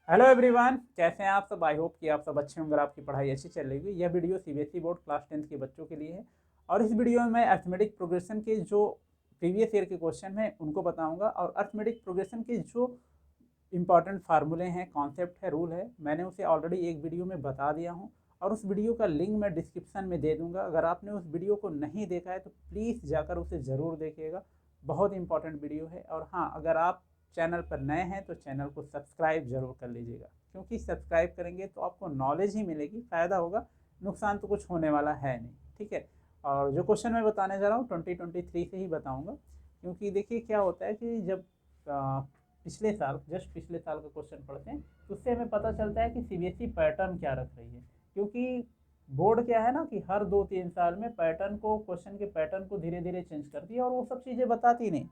Hello everyone, कैसे हैं आप सब। आई होप कि आप सब अच्छे होंगे, आपकी पढ़ाई अच्छी चल रही होगी। यह video CBSE board class 10th के बच्चों के लिए है और इस वीडियो में मैं अर्थमेटिक प्रोग्रेशन के जो प्रीवियस ईयर के क्वेश्चन हैं उनको बताऊंगा और अर्थमेटिक प्रोग्रेशन के जो इंपॉर्टेंट फार्मूले हैं, कॉन्सेप्ट है, रूल है, मैंने उसे ऑलरेडी एक वीडियो में बता दिया हूँ और उस वीडियो का लिंक मैं डिस्क्रिप्शन में दे दूंगा। अगर आपने उस वीडियो को नहीं देखा है तो प्लीज़ जाकर उसे ज़रूर देखिएगा, बहुत इंपॉर्टेंट वीडियो है। और हाँ, अगर आप चैनल पर नए हैं तो चैनल को सब्सक्राइब जरूर कर लीजिएगा, क्योंकि सब्सक्राइब करेंगे तो आपको नॉलेज ही मिलेगी, फ़ायदा होगा, नुकसान तो कुछ होने वाला है नहीं। ठीक है। और जो क्वेश्चन मैं बताने जा रहा हूँ 2023 से ही बताऊँगा, क्योंकि देखिए क्या होता है कि जब पिछले साल, जस्ट पिछले साल का क्वेश्चन पढ़ते हैं तो उससे हमें पता चलता है कि सीबीएसई पैटर्न क्या रख रही है। क्योंकि बोर्ड क्या है ना कि हर 2-3 साल में पैटर्न को, क्वेश्चन के पैटर्न को धीरे धीरे चेंज करती है और वो सब चीज़ें बताती नहीं।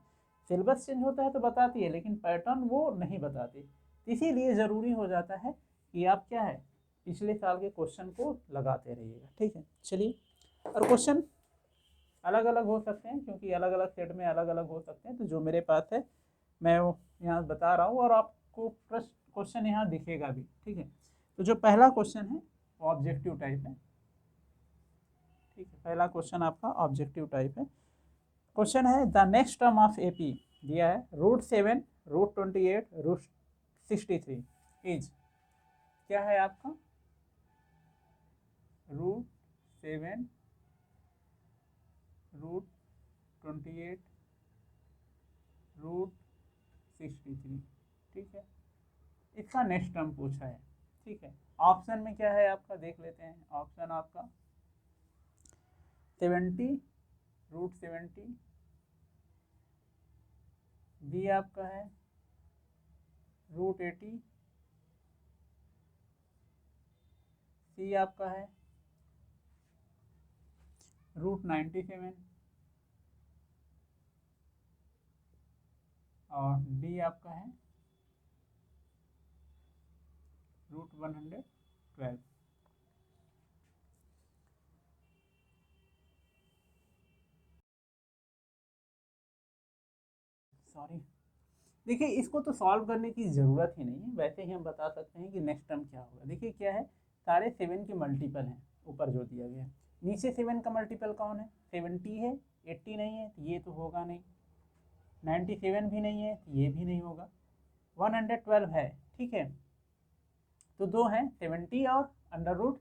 सिलेबस चेंज होता है तो बताती है, लेकिन पैटर्न वो नहीं बताती। इसीलिए ज़रूरी हो जाता है कि आप क्या है, पिछले साल के क्वेश्चन को लगाते रहिएगा। ठीक है, चलिए। और क्वेश्चन अलग अलग हो सकते हैं, क्योंकि अलग अलग सेट में अलग अलग हो सकते हैं। तो जो मेरे पास है मैं वो यहाँ बता रहा हूँ और आपको प्रश्न क्वेश्चन यहाँ दिखेगा भी। ठीक है। तो जो पहला क्वेश्चन है वो ऑब्जेक्टिव टाइप है। ठीक है, पहला क्वेश्चन आपका ऑब्जेक्टिव टाइप है। क्वेश्चन है the next term of AP दिया है √7, √28, √63 इज, क्या है आपका, √7, √28, √63। ठीक है, इसका नेक्स्ट टर्म पूछा है। ठीक है, ऑप्शन में क्या है आपका देख लेते हैं। ऑप्शन आपका 70, √70, बी आपका है √80, सी आपका है √97 और डी आपका है √112। सॉरी, देखिए इसको तो सॉल्व करने की ज़रूरत ही नहीं है, वैसे ही हम बता सकते हैं कि नेक्स्ट टर्म क्या होगा। देखिए क्या है, सारे 7 के मल्टीपल हैं ऊपर जो दिया गया है। नीचे 7 का मल्टीपल कौन है, 70 है, 80 नहीं है तो ये तो होगा नहीं, 97 भी नहीं है तो ये भी नहीं होगा, 112 है। ठीक है, तो दो हैं 70 और अंडर रूट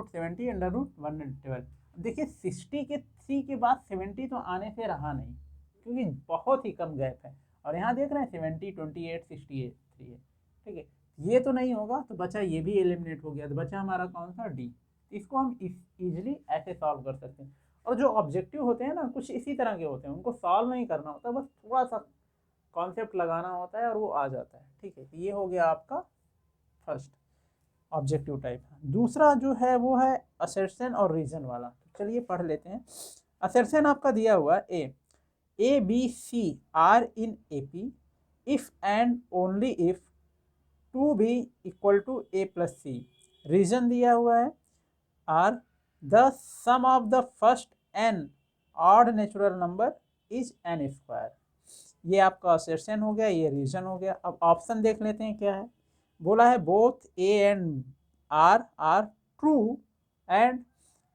70, अंडर रूट 112। देखिए 63 के बाद 70 तो आने से रहा नहीं, क्योंकि बहुत ही कम गैप है। और यहाँ देख रहे हैं 70, 28, 63 है। ठीक है, ये तो नहीं होगा तो बचा, ये भी एलिमिनेट हो गया, तो बचा हमारा कौन सा, डी। इसको हम इजीली ऐसे सॉल्व कर सकते हैं। और जो ऑब्जेक्टिव होते हैं ना, कुछ इसी तरह के होते हैं, उनको सॉल्व नहीं करना होता, बस थोड़ा सा कॉन्सेप्ट लगाना होता है और वो आ जाता है। ठीक है, ये हो गया आपका फर्स्ट ऑब्जेक्टिव टाइप। दूसरा जो है वो है असर्शन और रीजन वाला। तो चलिए पढ़ लेते हैं। असर्शन आपका दिया हुआ A B C are in A P if and only if 2b equal to A plus C. Reason दिया हुआ है R, the sum of the first n odd natural number is n square. ये आपका assertion हो गया, ये reason हो गया। अब ऑप्शन देख लेते हैं क्या है। बोला है both A and R are true and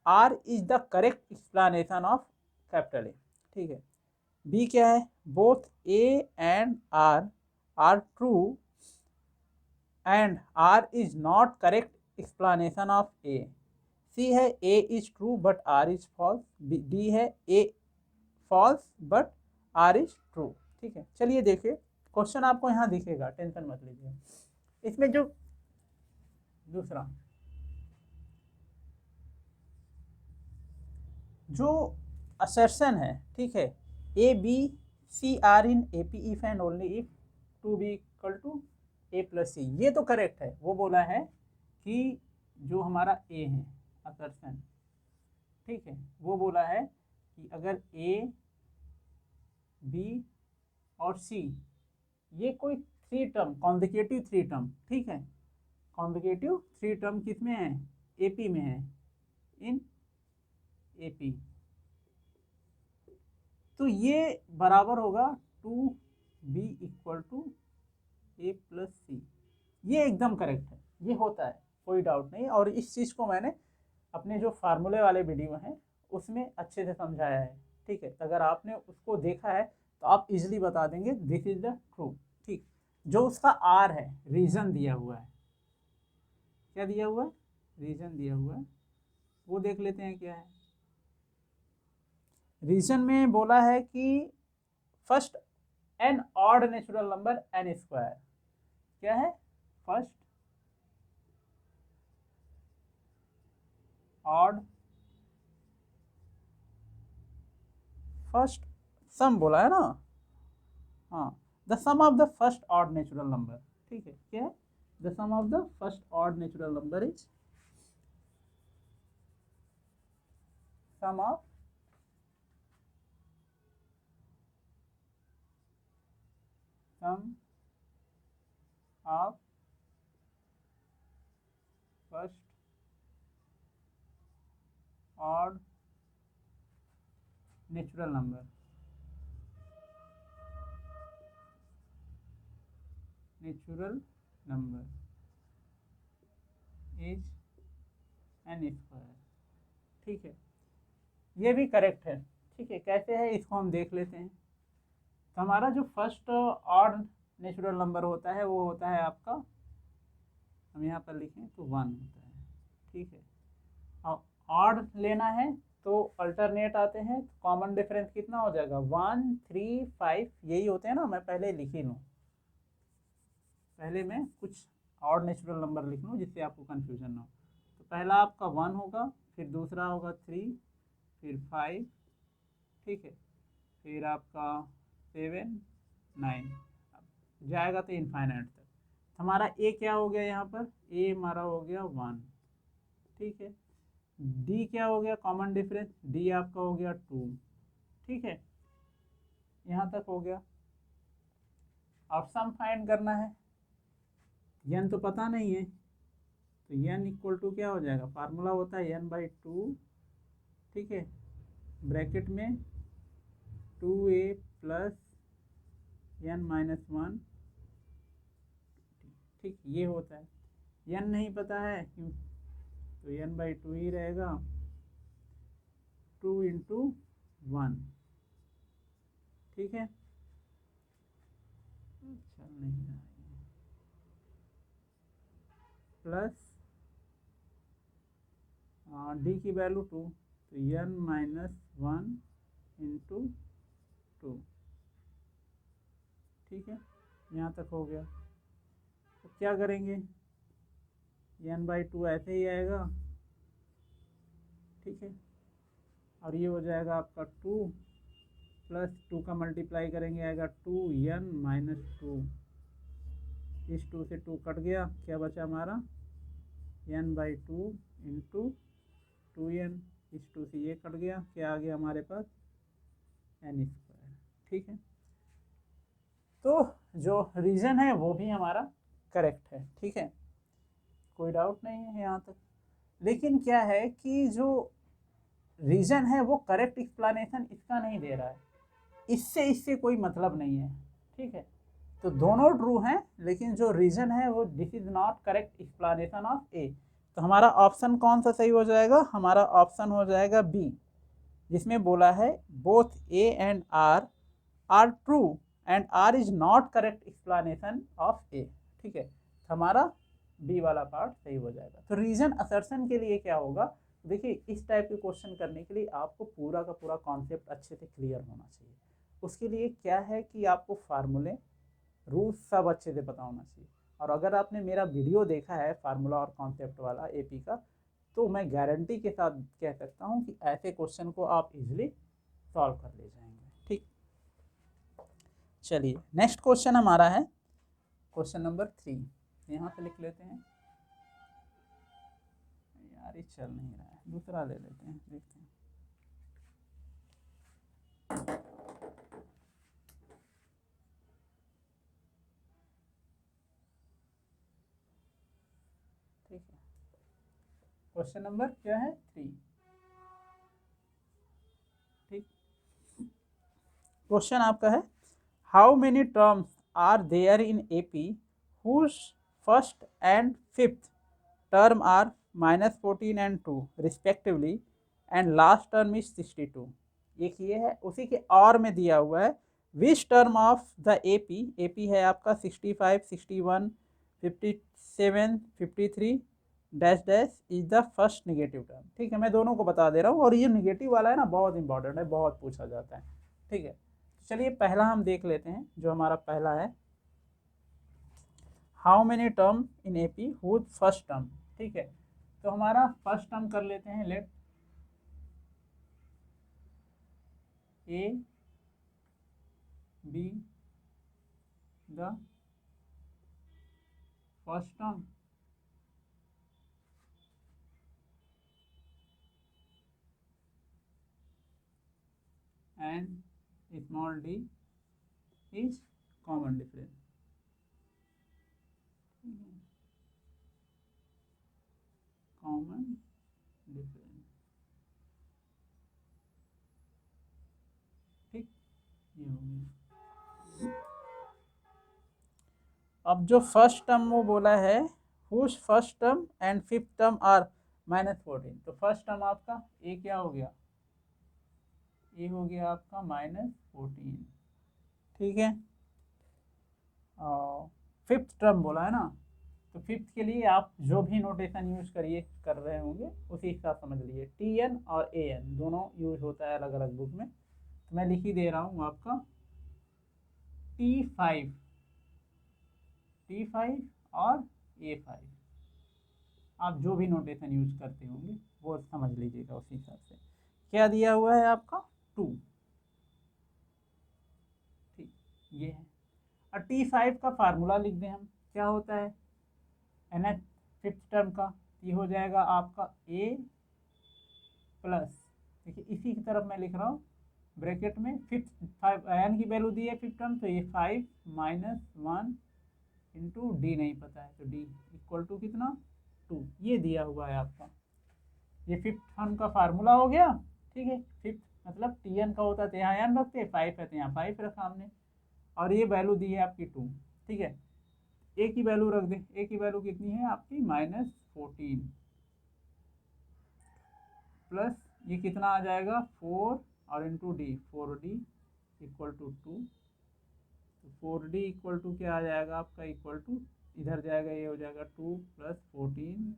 R is the correct explanation of capital A. ठीक है, बी क्या है, both A and R true and R is not correct explanation of A. C है A is true but R is false. D है A false but R is true. ठीक है, चलिए देखिए क्वेश्चन आपको यहाँ दिखेगा, टेंशन मत लीजिए। इसमें जो दूसरा जो असर्शन है, ठीक है, A B C are in A P if and only if 2b equal to A plus C, ये तो करेक्ट है। वो बोला है कि जो हमारा ए है असर्शन, ठीक है, वो बोला है कि अगर ए बी और सी ये कोई three term, consecutive three term, ठीक है, कॉन्जिक्यूटिव थ्री टर्म किस में है, एपी में है, इन एपी, तो ये बराबर होगा 2b equal to A plus C. ये एकदम करेक्ट है, ये होता है, कोई डाउट नहीं। और इस चीज़ को मैंने अपने जो फार्मूले वाले वीडियो हैं उसमें अच्छे से समझाया है, ठीक है। तो अगर आपने उसको देखा है तो आप इजीली बता देंगे दिस इज द ट्रू, ठीक। जो उसका आर है, रीजन दिया हुआ है, क्या दिया हुआ है, रीजन दिया हुआ है, वो देख लेते हैं क्या है। रीजन में बोला है कि first n odd natural number n square, क्या है, फर्स्ट ऑड, फर्स्ट सम बोला है ना, हाँ, the sum of the first odd natural number, ठीक है, क्या है, the sum of the first odd natural number is sum of first odd natural number, natural number is n square, ठीक है, ये भी करेक्ट है, ठीक है। कैसे है इसको हम देख लेते हैं। तो हमारा जो फर्स्ट ऑड नेचुरल नंबर होता है वो होता है आपका, हम यहाँ पर लिखें तो 1 होता है, ठीक है। और ऑड लेना है तो अल्टरनेट आते हैं, तो कॉमन डिफरेंस कितना हो जाएगा, 1 3 5 यही होते हैं ना। मैं पहले लिख ही लूँ, पहले मैं कुछ ऑड नेचुरल नंबर लिख लूँ जिससे आपको कन्फ्यूजन ना हो। तो पहला आपका 1 होगा, फिर दूसरा होगा 3, फिर 5, ठीक है, फिर आपका 7 9 जाएगा तो इनफाइनाइट तक। हमारा ए क्या हो गया, यहाँ पर ए हमारा हो गया 1, ठीक है। डी क्या हो गया, कॉमन डिफरेंस, डी आपका हो गया 2, ठीक है, यहाँ तक हो गया। अब सम फाइंड करना है, एन तो पता नहीं है, तो एन इक्वल टू क्या हो जाएगा, फार्मूला होता है n/2, ठीक है, ब्रैकेट में 2a प्लस n-1, ठीक, ये होता है। n नहीं पता है क्यों, तो n/2 ही रहेगा, 2 × 1, ठीक है, चल नहीं रहा, प्लस डी की वैल्यू 2, तो n-1 × 2, ठीक है, यहाँ तक हो गया। तो क्या करेंगे, n/2 ऐसे ही आएगा, ठीक है, और ये हो जाएगा आपका 2 प्लस 2 का मल्टीप्लाई करेंगे आएगा 2n-2, इस 2 से 2 कट गया, क्या बचा हमारा n/2 × 2n, इस 2 से ये कट गया, क्या आ गया हमारे पास n², ठीक है। तो जो रीज़न है वो भी हमारा करेक्ट है, ठीक है, कोई डाउट नहीं है यहाँ तक। लेकिन क्या है कि जो रीज़न है वो करेक्ट एक्सप्लेनेशन इसका नहीं दे रहा है, इससे कोई मतलब नहीं है, ठीक है। तो दोनों ट्रू हैं, लेकिन जो रीज़न है वो this is not correct explanation of A. तो हमारा ऑप्शन कौन सा सही हो जाएगा, हमारा ऑप्शन हो जाएगा बी, जिसमें बोला है both A and R are true and R is not correct explanation of A, ठीक है। हमारा बी वाला पार्ट सही हो जाएगा। तो रीजन असर्शन के लिए क्या होगा, देखिए इस टाइप के क्वेश्चन करने के लिए आपको पूरा का पूरा कॉन्सेप्ट अच्छे से क्लियर होना चाहिए। उसके लिए क्या है कि आपको फार्मूले रूल्स सब अच्छे से पता होना चाहिए। और अगर आपने मेरा वीडियो देखा है फार्मूला और कॉन्सेप्ट वाला एपी का, तो मैं गारंटी के साथ कह सकता हूँ कि ऐसे क्वेश्चन को आप इजीली सॉल्व कर ले जाएंगे, ठीक। चलिए नेक्स्ट क्वेश्चन हमारा है क्वेश्चन नंबर 3, यहाँ पे लिख लेते हैं, यार ये चल नहीं रहा है, दूसरा ले लेते हैं, देखते हैं। ठीक है, क्वेश्चन नंबर क्या है 3, ठीक। क्वेश्चन आपका है how many terms are there in AP whose first and fifth term are -14 and 2 respectively and last term is 62। एक ये है, उसी के और में दिया हुआ है which term of the AP है आपका 65, 61, 57, 53 dash dash is the first negative term. ठीक है, मैं दोनों को बता दे रहा हूँ, और ये निगेटिव वाला है ना बहुत इंपॉर्टेंट है, बहुत पूछा जाता है। ठीक है, चलिए पहला हम देख लेते हैं, जो हमारा पहला है how many term in AP whose first term. ठीक है, तो हमारा फर्स्ट टर्म कर लेते हैं, let a be the first term and small d is common difference। Common difference, ठीक, ये हो गया। अब जो फर्स्ट टर्म वो बोला है whose first term and fifth term are -14, तो फर्स्ट टर्म आपका ए क्या हो गया, ए हो गया आपका -14। ठीक है, और फिफ्थ टर्म बोला है ना, तो फिफ्थ के लिए आप जो भी नोटेशन यूज करिए कर रहे होंगे उसी हिसाब समझ लीजिए, टी एन और ए एन दोनों यूज होता है अलग अलग बुक में, तो मैं लिख ही दे रहा हूँ आपका T5 और A5, आप जो भी नोटेशन यूज करते होंगे वो समझ लीजिएगा उसी हिसाब से। क्या दिया हुआ है आपका 2, ठीक, ये है। और T5 का फार्मूला लिख दें हम, क्या होता है NH फिफ्थ टर्म का, ये हो जाएगा आपका A प्लस, देखिए इसी की तरफ मैं लिख रहा हूँ ब्रैकेट में, फिफ्थ 5 एन की वैल्यू दी है फिफ्थ टर्म, तो ये 5 - 1 इंटू डी नहीं पता है, तो डी इक्वल टू कितना 2, ये दिया हुआ है आपका। ये फिफ्थ टर्म का फार्मूला हो गया। ठीक है, फिफ्थ मतलब टी एन का होता है तो यहाँ एन रखते हैं, 5 है तो यहाँ 5 रखा हमने, और ये वैल्यू दी है आपकी 2। ठीक है, ए की वैल्यू रख दें, ए की वैल्यू कितनी है आपकी -14 प्लस ये कितना आ जाएगा 4 और into D 4d equal to 2, तो 4d इक्वल टू क्या आ जाएगा आपका, इक्वल टू इधर जाएगा ये हो जाएगा 2 + 14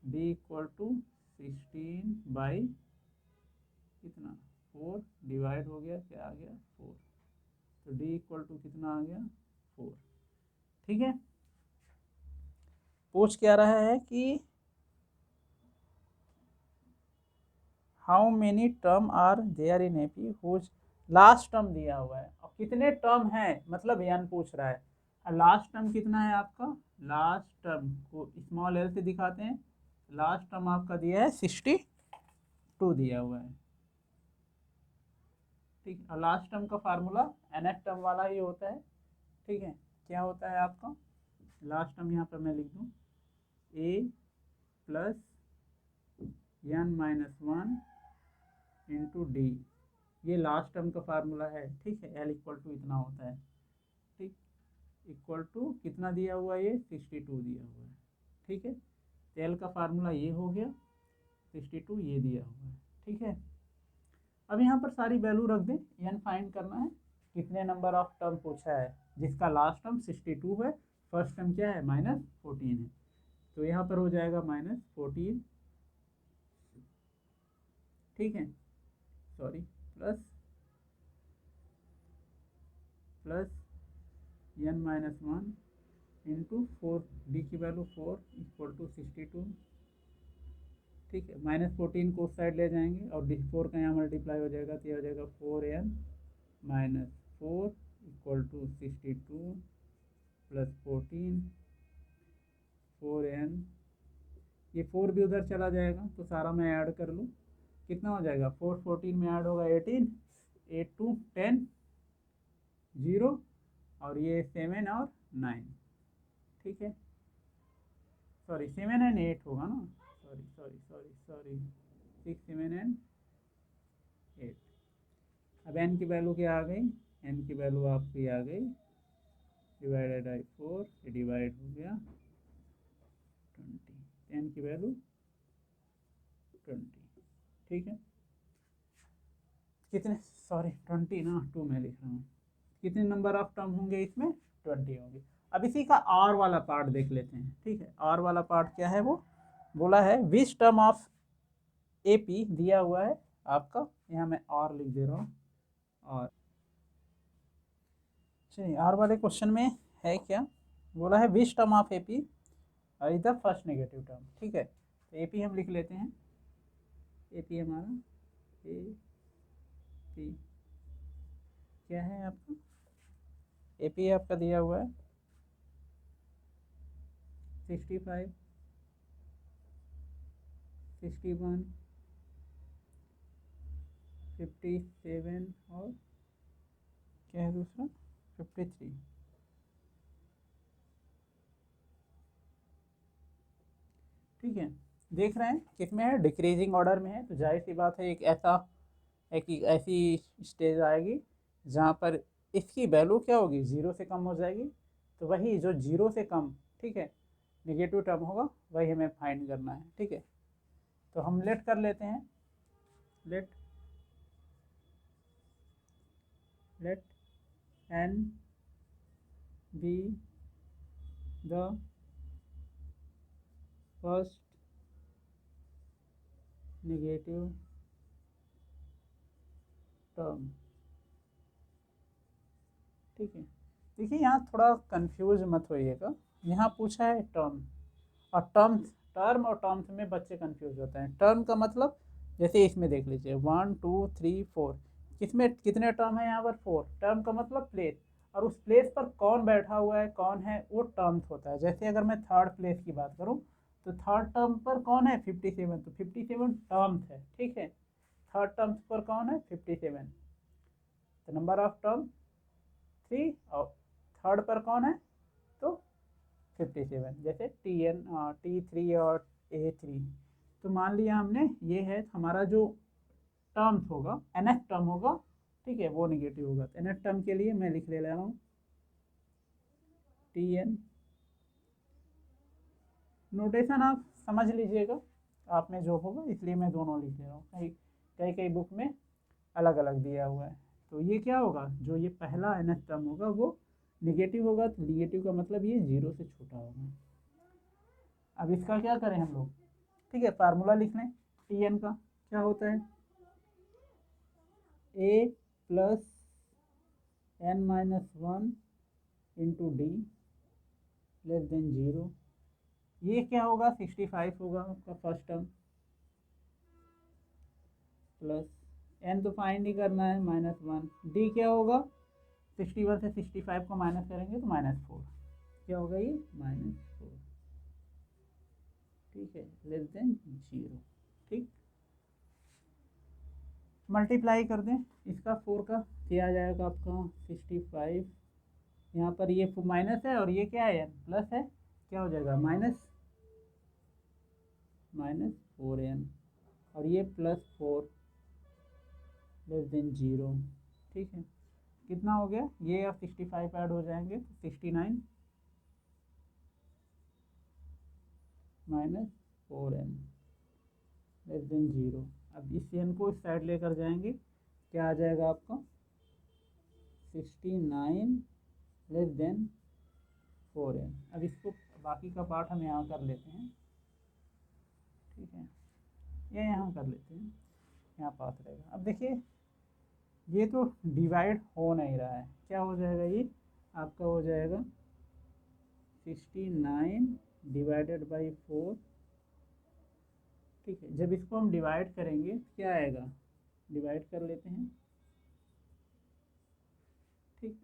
डी इक्वल टू 16 बाई कितना 4 डिवाइड हो गया, क्या आ गया 4, तो डी इक्वल टू कितना आ गया 4। ठीक है, पूछ क्या रहा है कि how many term are there in AP whose last term दिया हुआ है, और कितने टर्म है मतलब एन पूछ रहा है, और लास्ट टर्म कितना है आपका, लास्ट टर्म को स्मॉल एल से दिखाते हैं, लास्ट टर्म आपका दिया है 62 दिया हुआ है। ठीक, और लास्ट टर्म का फार्मूला nth टर्म वाला ही होता है। ठीक है, क्या होता है आपका लास्ट टर्म, यहाँ पर मैं लिख दूँ a plus n-1 into D, ये लास्ट टर्म का फार्मूला है। ठीक है, एल इक्वल टू इतना होता है, ठीक, इक्वल टू कितना दिया हुआ है, ये 62 दिया हुआ है। ठीक है, एल का फार्मूला ये हो गया, 62 ये दिया हुआ है। ठीक है, अब यहाँ पर सारी वैल्यू रख दें, एन फाइंड करना है, कितने नंबर ऑफ टर्म पूछा है, जिसका लास्ट टर्म 62 है, फर्स्ट टर्म क्या है -14 है, तो यहाँ पर हो जाएगा -14, ठीक है, sorry plus n-1 into 4, D की वैल्यू 4 इक्वल टू 62। ठीक है, -14 को उस साइड ले जाएंगे और डी 4 का यहाँ मल्टीप्लाई हो जाएगा, तो ये हो जाएगा 4n-4 equal to 62 plus 14 4n, ये 4 भी उधर चला जाएगा तो सारा मैं ऐड कर लूँ, कितना हो जाएगा 4 14 में ऐड होगा 18, 8 2 10 0, और ये 7 और 9। ठीक है, सॉरी 7 एंड 8 होगा ना, सॉरी 6 7 एंड 8। अब एन की वैल्यू क्या आ गई, एन की वैल्यू आपकी आ गई डिवाइडेड बाई 4, ये डिवाइड हो गया 20, 10 की वैल्यू 20। ठीक है, कितने, सॉरी 20 ना 2 में लिख रहा हूँ, कितने नंबर ऑफ टर्म होंगे इसमें, 20 होंगे। अब इसी का आर वाला पार्ट देख लेते हैं। ठीक है, आर वाला पार्ट क्या है, वो बोला है विच टर्म ऑफ एपी दिया हुआ है आपका, यहाँ मैं आर लिख दे रहा हूँ। और चलिए आर वाले क्वेश्चन में है क्या, बोला है which term of AP is the first negative term. ठीक है, तो एपी हम लिख लेते हैं, एपी हमारा ए पी क्या है आपका, एपी आपका दिया हुआ है 65, 61, 57 और क्या है दूसरा 53। ठीक है, देख रहे हैं किसमें है, डिक्रीजिंग ऑर्डर में है, तो जाहिर सी बात है एक ऐसी स्टेज आएगी जहाँ पर इसकी वैल्यू क्या होगी, ज़ीरो से कम हो जाएगी। तो वही जो ज़ीरो से कम, ठीक है, नेगेटिव टर्म होगा, वही हमें फाइंड करना है। ठीक है, तो हम लेट कर लेते हैं, let n be the first negative term. ठीक है, देखिए यहाँ थोड़ा कंफ्यूज मत होइएगा, यहाँ पूछा है टर्म, और टर्म और टर्म्स में बच्चे कंफ्यूज होते हैं। टर्म का मतलब जैसे इसमें देख लीजिए 1 2 3 4, किसमें कितने टर्म है, यहाँ पर 4। टर्म का मतलब प्लेस, और उस प्लेस पर कौन बैठा हुआ है, कौन है, वो टर्म्स होता है। जैसे अगर मैं थर्ड प्लेस की बात करूँ, तो थर्ड टर्म पर कौन है, 57, तो 57 टर्म्स है। ठीक है, थर्ड टर्म्स पर कौन है, 57, तो नंबर ऑफ टर्म 3, और थर्ड पर कौन है, तो 57, जैसे T3 और A3। तो मान लिया हमने, ये है हमारा जो टर्म्स होगा, nth टर्म होगा, ठीक है, वो निगेटिव होगा। तो nth टर्म के लिए मैं लिख ले रहा हूँ Tn, नोटेशन आप समझ लीजिएगा, आप में जो होगा, इसलिए मैं दोनों लिख दे रहा हूँ, कई कई बुक में अलग अलग दिया हुआ है। तो ये क्या होगा, जो ये पहला nth टर्म होगा वो निगेटिव होगा, तो निगेटिव का मतलब ये जीरो से छोटा होगा। अब इसका क्या करें हम लोग, ठीक है, फार्मूला लिख लें Tn का, क्या होता है a plus n-1 into D less than 0। ये क्या होगा, 65 होगा आपका फर्स्ट टर्म, प्लस n तो फाइंड ही करना है, -1, डी क्या होगा, 61 से 65 को माइनस करेंगे तो -4, क्या होगा ये, -4। ठीक है, लेस देन 0। ठीक, मल्टीप्लाई कर दें इसका 4 का, क्या आ जाएगा आपका 65, यहाँ पर ये माइनस है और ये क्या है, प्लस है, क्या हो जाएगा, -4n, और ये +4 लेस देन 0। ठीक है, कितना हो गया, ये और 65 ऐड हो जाएंगे, 69 -4n लेस देन 0। अब इस n को इस साइड लेकर जाएंगे, क्या आ जाएगा आपका 69 लेस देन 4n। अब इसको बाकी का पार्ट हम यहाँ कर लेते हैं। ठीक है, ये यहाँ कर लेते हैं, यहाँ पास रहेगा। अब देखिए ये तो डिवाइड हो नहीं रहा है, क्या हो जाएगा, ये आपका हो जाएगा 69 डिवाइडेड बाई 4। ठीक है, जब इसको हम डिवाइड करेंगे क्या आएगा, डिवाइड कर लेते हैं। ठीक,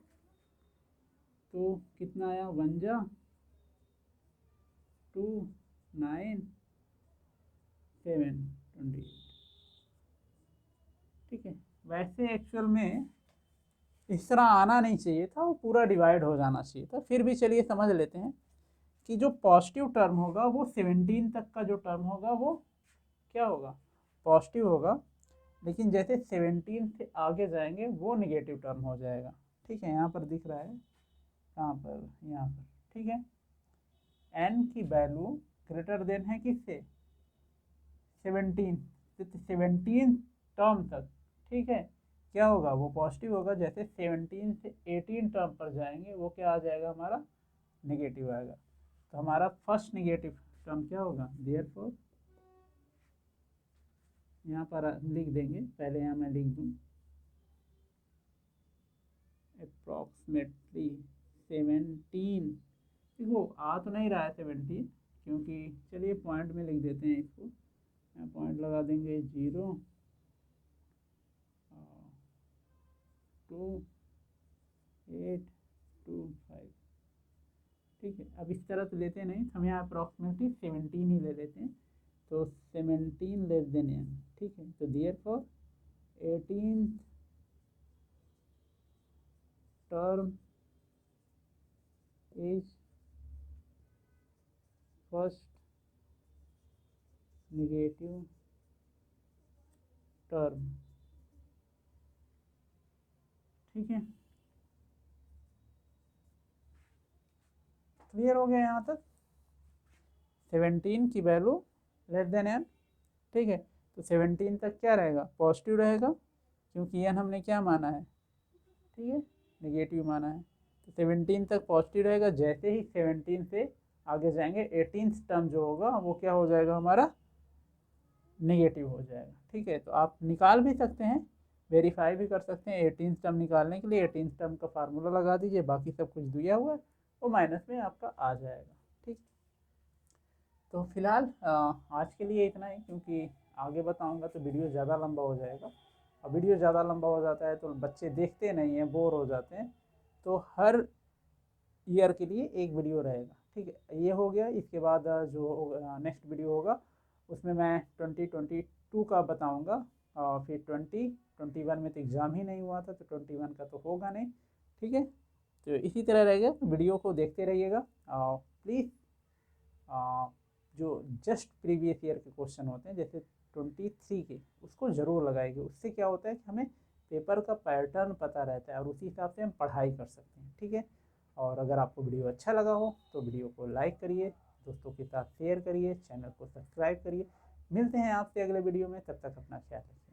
तो कितना आया, 1 जा 2 9 7 28। ठीक है, वैसे एक्चुअल में इस तरह आना नहीं चाहिए था, वो पूरा डिवाइड हो जाना चाहिए था। फिर भी चलिए समझ लेते हैं कि जो पॉजिटिव टर्म होगा वो 17 तक का जो टर्म होगा वो क्या होगा, पॉजिटिव होगा, लेकिन जैसे 17 से आगे जाएंगे वो निगेटिव टर्म हो जाएगा। ठीक है, यहाँ पर दिख रहा है कहाँ पर, यहाँ पर, ठीक है। n की वैल्यू ग्रेटर देन है किससे, 17, तो 17 टर्म तक, ठीक है, क्या होगा, वो पॉजिटिव होगा। जैसे 17 से 18 टर्म पर जाएंगे वो क्या आ जाएगा, हमारा नेगेटिव आएगा। तो हमारा फर्स्ट नेगेटिव टर्म क्या होगा, देयरफॉर यहाँ पर लिख देंगे, पहले यहाँ मैं लिख दूँ अप्रॉक्सीमेटली 17। देखो आ तो नहीं रहा है 17, क्योंकि चलिए पॉइंट में लिख देते हैं इसको, पॉइंट लगा देंगे 0 2 8 2 5, ठीक है। अब इस तरह तो लेते नहीं, हम यहाँ अप्रॉक्सीमेटली 17 ही ले लेते हैं, तो 17 लेस देन n, ठीक है। तो therefore 18 term is first negative term, ठीक है। क्लियर हो गया यहाँ तक, 17 की वैल्यू लेस देन n, ठीक है। तो 17 तक क्या रहेगा, पॉजिटिव रहेगा, क्योंकि n हमने क्या माना है, ठीक है, नेगेटिव माना है। तो 17 तक पॉजिटिव रहेगा। जैसे ही 17 से आगे जाएंगे 18th टर्म जो होगा वो क्या हो जाएगा, हमारा नेगेटिव हो जाएगा, ठीक है। तो आप निकाल भी सकते हैं, वेरीफाई भी कर सकते हैं। 18th टर्म निकालने के लिए 18th टर्म का फार्मूला लगा दीजिए, बाकी सब कुछ दिया हुआ है, वो माइनस में आपका आ जाएगा, ठीक। तो फिलहाल आज के लिए इतना ही, क्योंकि आगे बताऊंगा तो वीडियो ज़्यादा लंबा हो जाएगा, और वीडियो ज़्यादा लंबा हो जाता है तो बच्चे देखते नहीं हैं, बोर हो जाते हैं। तो हर ईयर के लिए एक वीडियो रहेगा, ठीक है। ये हो गया, इसके बाद जो नेक्स्ट वीडियो होगा उसमें मैं 2022 का बताऊंगा, और फिर 2021 में तो एग्ज़ाम ही नहीं हुआ था, तो 21 का तो होगा नहीं, ठीक है। तो इसी तरह रहेगा, वीडियो को देखते रहिएगा। प्लीज़ जो जस्ट प्रीवियस ईयर के क्वेश्चन होते हैं, जैसे 23 के, उसको ज़रूर लगाएंगे। उससे क्या होता है कि हमें पेपर का पैटर्न पता रहता है, और उसी हिसाब से हम पढ़ाई कर सकते हैं, ठीक है। और अगर आपको वीडियो अच्छा लगा हो तो वीडियो को लाइक करिए, दोस्तों के साथ शेयर करिए, चैनल को सब्सक्राइब करिए। मिलते हैं आपसे अगले वीडियो में, तब तक अपना ख्याल रखिए।